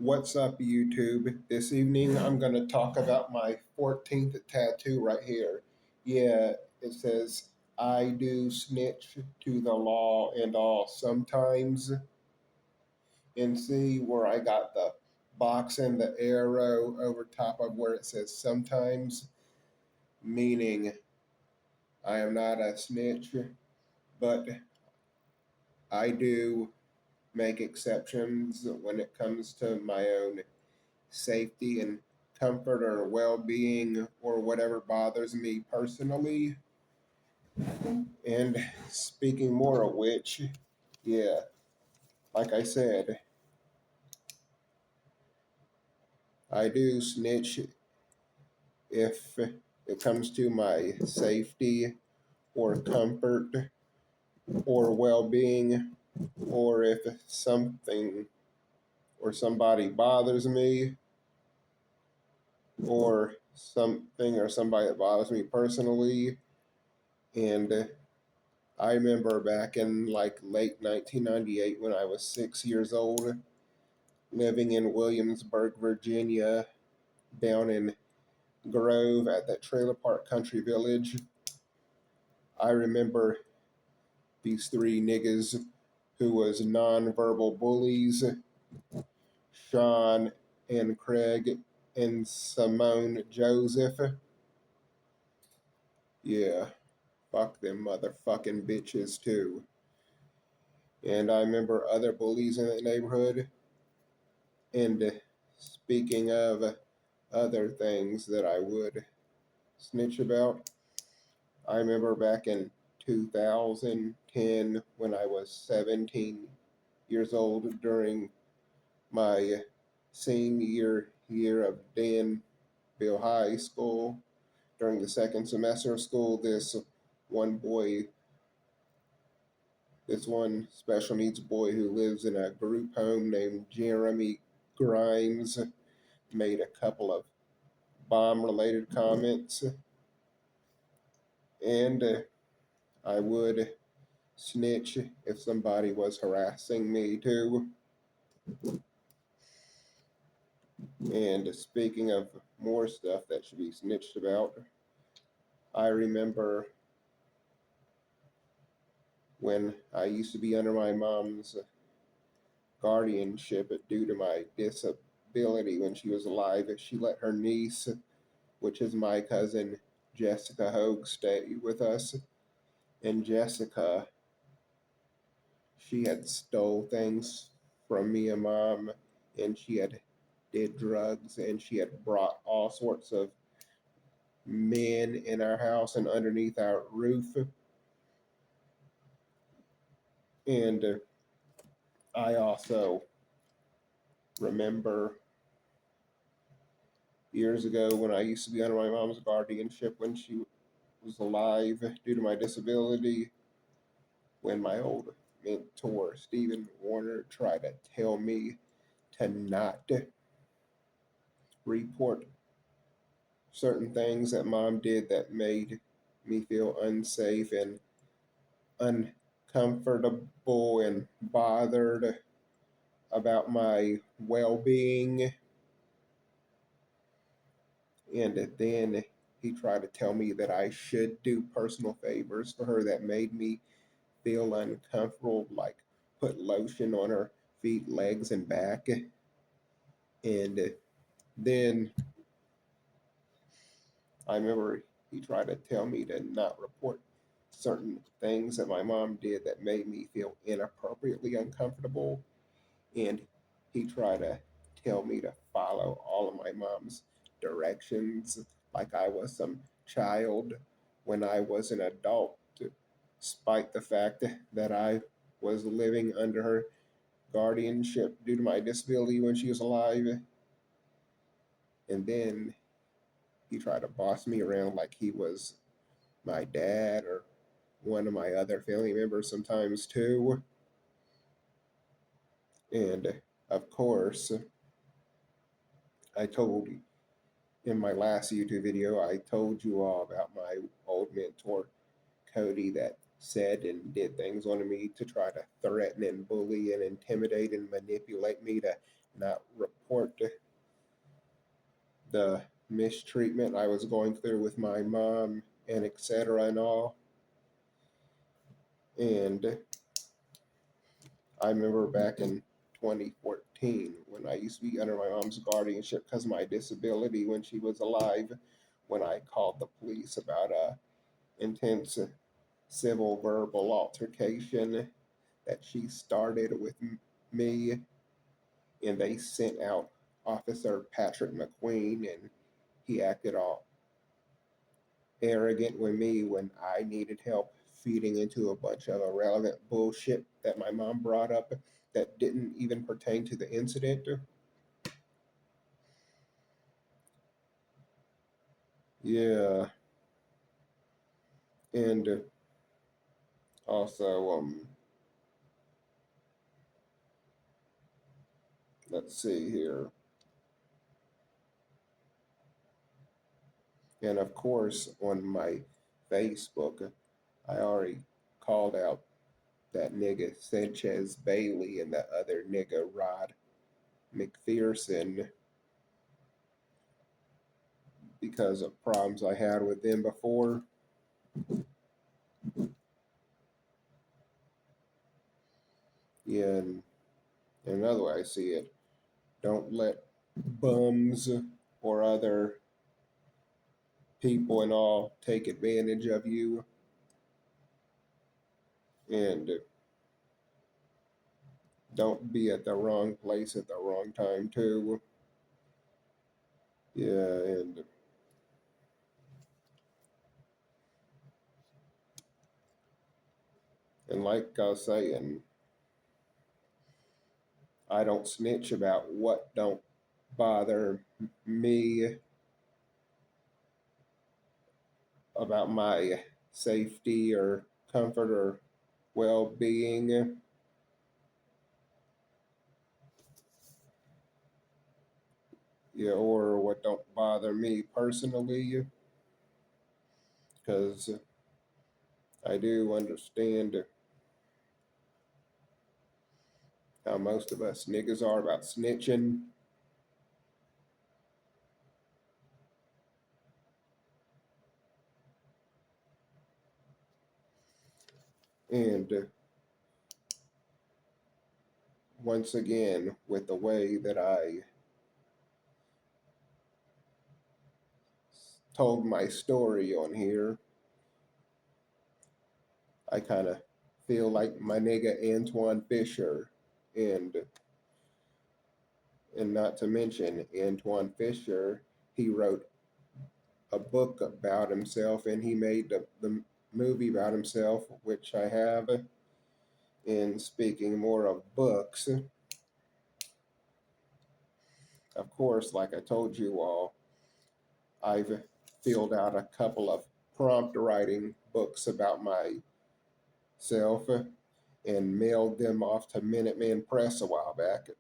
What's up, YouTube? This evening I'm going to talk about my 14th tattoo right here. Yeah, it says, I do snitch to the law and all sometimes. And see where I got the box and the arrow over top of where it says sometimes, meaning I am not a snitch, but I do make exceptions when it comes to my own safety and comfort or well being or whatever bothers me personally. And speaking more of which, yeah, like I said, I do snitch if it comes to my safety or comfort or well being, or if something or somebody bothers me, or something or somebody that bothers me personally. And I remember back in like late 1998 when I was 6 years old, living in Williamsburg, Virginia, down in Grove at that trailer park country village. I remember these three niggas who was nonverbal bullies, Sean and Craig and Simone Joseph. Yeah, fuck them motherfucking bitches too. And I remember other bullies in the neighborhood. And speaking of other things that I would snitch about, I remember back in 2010 when I was 17 years old during my senior year of Danville High School. During the second semester of school, one boy, this one special needs boy who lives in a group home named Jeremy Grimes, made a couple of bomb related comments, and I would snitch if somebody was harassing me too. And speaking of more stuff that should be snitched about, I remember when I used to be under my mom's guardianship due to my disability when she was alive. She let her niece, which is my cousin Jessica Hogue, stay with us. And Jessica, she had stole things from me and mom, and she had did drugs, and she had brought all sorts of men in our house and underneath our roof. And I also remember years ago when I used to be under my mom's guardianship when she was alive due to my disability, when my old mentor Stephen Warner tried to tell me to not report certain things that mom did that made me feel unsafe and uncomfortable and bothered about my well being. And then he tried to tell me that I should do personal favors for her that made me feel uncomfortable, like put lotion on her feet, legs, and back. And then I remember he tried to tell me to not report certain things that my mom did that made me feel inappropriately uncomfortable. And he tried to tell me to follow all of my mom's directions like I was some child when I was an adult, despite the fact that I was living under her guardianship due to my disability when she was alive. And then he tried to boss me around like he was my dad or one of my other family members sometimes too. And of course, I told in my last YouTube video, I told you all about my old mentor, Cody, that said and did things on me to try to threaten and bully and intimidate and manipulate me to not report report the mistreatment I was going through with my mom and etc. and all. And I remember back in 2014 when I used to be under my mom's guardianship because of my disability when she was alive, when I called the police about a intense civil verbal altercation that she started with me, and they sent out Officer Patrick McQueen, and he acted all arrogant with me when I needed help feeding into a bunch of irrelevant bullshit that my mom brought up that didn't even pertain to the incident. Yeah, and also, let's see here. And of course, on my Facebook, I already called out that nigga Sanchez Bailey and that other nigga Rod McPherson because of problems I had with them before. Yeah, and another way I see it, don't let bums or other people and all take advantage of you. And don't be at the wrong place at the wrong time too. Yeah, and like I was saying, I don't snitch about what don't bother me, about my safety or comfort or well-being. Yeah, or what don't bother me personally, because I do understand how most of us niggas are about snitching. And once again, with the way that I told my story on here, I kind of feel like my nigga Antoine Fisher, and not to mention Antoine Fisher, he wrote a book about himself, and he made the movie about himself, which I have. And speaking more of books, of course, like I told you all, I've filled out a couple of prompt writing books about myself and mailed them off to Minuteman Press a while back.